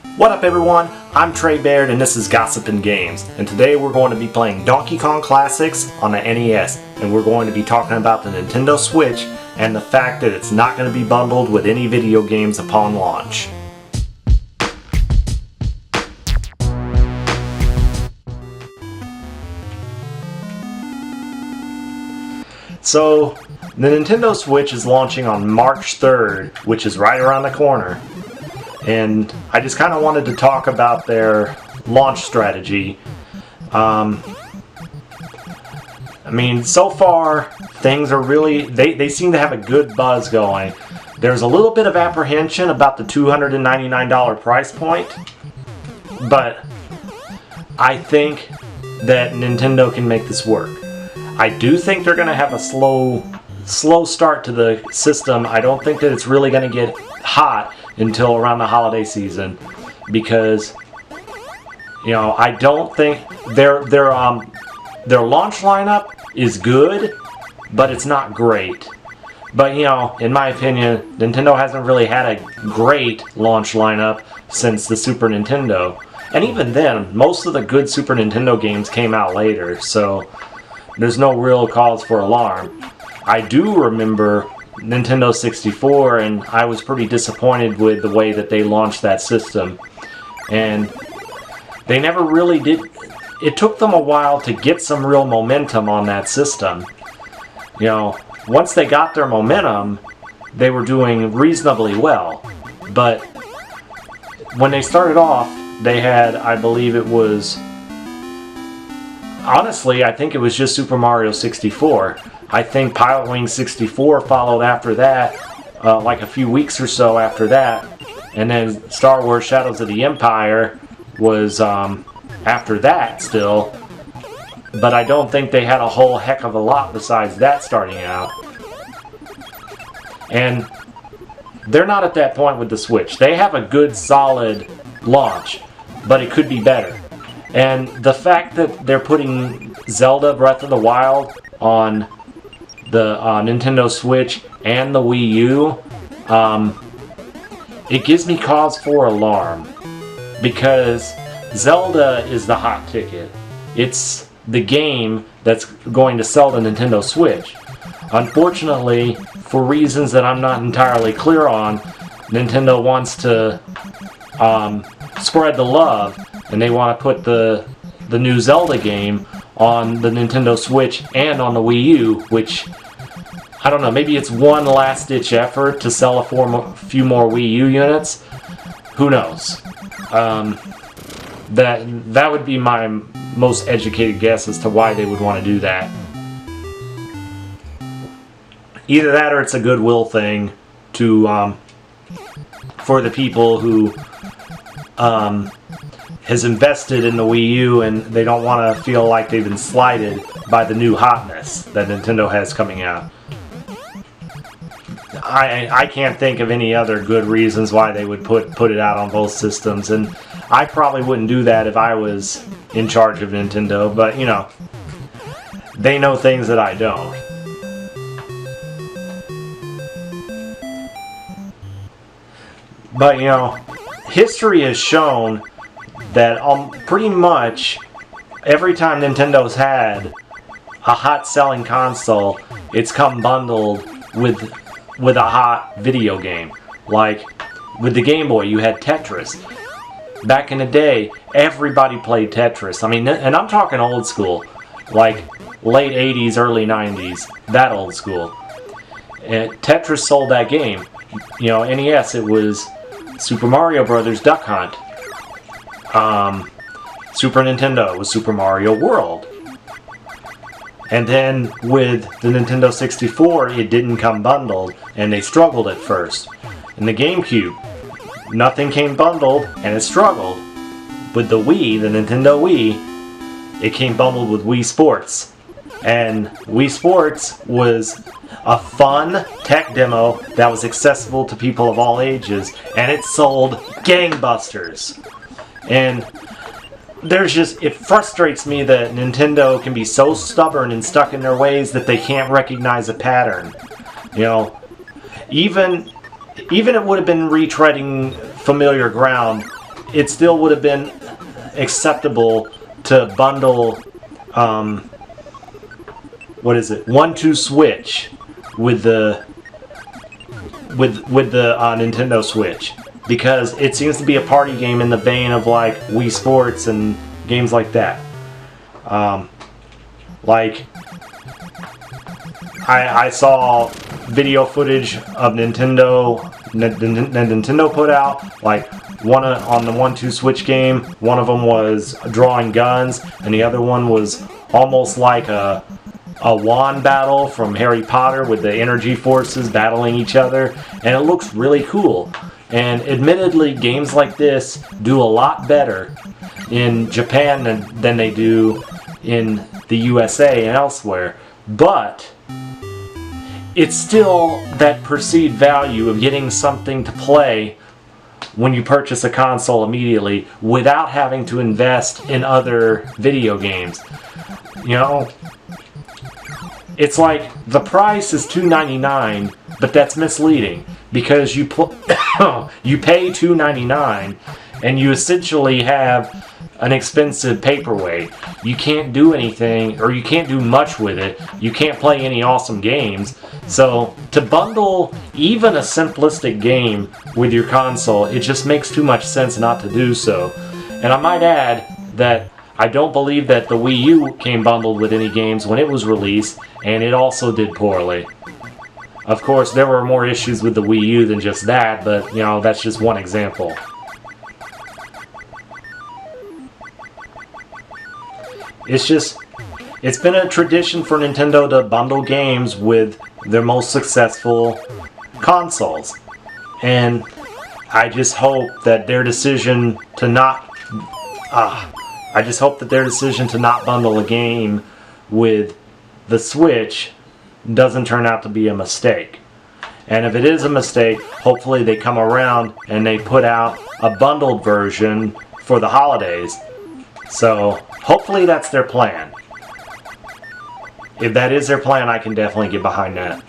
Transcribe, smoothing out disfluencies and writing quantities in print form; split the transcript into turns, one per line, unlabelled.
What up everyone, I'm Trey Baird and this is Gossipin' Games, and today we're going to be playing Donkey Kong Classics on the NES, and we're going to be talking about the Nintendo Switch and the fact that it's not going to be bundled with any video games upon launch. So, the Nintendo Switch is launching on March 3rd, which is right around the corner. And I just kind of wanted to talk about their launch strategy. I mean, so far, things are really, they seem to have a good buzz going. There's a little bit of apprehension about the $299 price point, but I think that Nintendo can make this work. I do think they're going to have a slow start to the system. I don't think that it's really going to get hot until around the holiday season, because I don't think their launch lineup is good, but it's not great. But in my opinion, Nintendo hasn't really had a great launch lineup since the Super Nintendo, and even then, most of the good Super Nintendo games came out later, so there's no real cause for alarm. I do remember Nintendo 64, and I was pretty disappointed with the way that they launched that system. And they never really did. It took them a while to get some real momentum on that system. Once they got their momentum, they were doing reasonably well. But when they started off, they had, I believe it was, honestly, I think it was just Super Mario 64. I think Pilotwings 64 followed after that, like a few weeks or so after that. And then Star Wars Shadows of the Empire was after that still. But I don't think they had a whole heck of a lot besides that starting out. And they're not at that point with the Switch. They have a good, solid launch, but it could be better. And the fact that they're putting Zelda Breath of the Wild on the Nintendo Switch and the Wii U, it gives me cause for alarm, because Zelda is the hot ticket. It's the game that's going to sell the Nintendo Switch. Unfortunately, for reasons that I'm not entirely clear on, Nintendo wants to spread the love, and they want to put the new Zelda game on the Nintendo Switch and on the Wii U, which, I don't know, maybe it's one last-ditch effort to sell a few more Wii U units. Who knows? That would be my most educated guess as to why they would want to do that. Either that, or it's a goodwill thing to for the people who has invested in the Wii U, and they don't want to feel like they've been slighted by the new hotness that Nintendo has coming out. I can't think of any other good reasons why they would put it out on both systems, and I probably wouldn't do that if I was in charge of Nintendo, but they know things that I don't. But history has shown that pretty much every time Nintendo's had a hot selling console, it's come bundled with a hot video game. Like with the Game Boy, you had Tetris. Back in the day, everybody played Tetris. I mean, and I'm talking old school, like late 80s, early 90s, that old school. And Tetris sold that game. NES, it was Super Mario Brothers Duck Hunt. Super Nintendo was Super Mario World. And then with the Nintendo 64, it didn't come bundled, and they struggled at first. In the GameCube, nothing came bundled, and it struggled. With the Wii, the Nintendo Wii, it came bundled with Wii Sports. And Wii Sports was a fun tech demo that was accessible to people of all ages, and it sold gangbusters. And it frustrates me that Nintendo can be so stubborn and stuck in their ways that they can't recognize a pattern. Even it would have been retreading familiar ground it still would have been acceptable to bundle, what is it, 1-2 Switch with the Nintendo Switch, because it seems to be a party game in the vein of like Wii Sports and games like that. Like I saw video footage of Nintendo put out, like one on the 1-2 Switch game. One of them was drawing guns, and the other one was almost like a wand battle from Harry Potter with the energy forces battling each other, and it looks really cool. And admittedly, games like this do a lot better in Japan than they do in the USA and elsewhere, but it's still that perceived value of getting something to play when you purchase a console immediately without having to invest in other video games. You know, it's like the price is $2.99, but that's misleading, because you you pay $2.99 and you essentially have an expensive paperweight. You can't do anything, or you can't do much with it. You can't play any awesome games. So to bundle even a simplistic game with your console, it just makes too much sense not to do so. And I might add that I don't believe that the Wii U came bundled with any games when it was released, and it also did poorly. Of course, there were more issues with the Wii U than just that, but, you know, that's just one example. It's been a tradition for Nintendo to bundle games with their most successful consoles. And I just hope that their decision to not bundle a game with the Switch doesn't turn out to be a mistake. And if it is a mistake, hopefully they come around and they put out a bundled version for the holidays. So hopefully that's their plan. If that is their plan, I can definitely get behind that.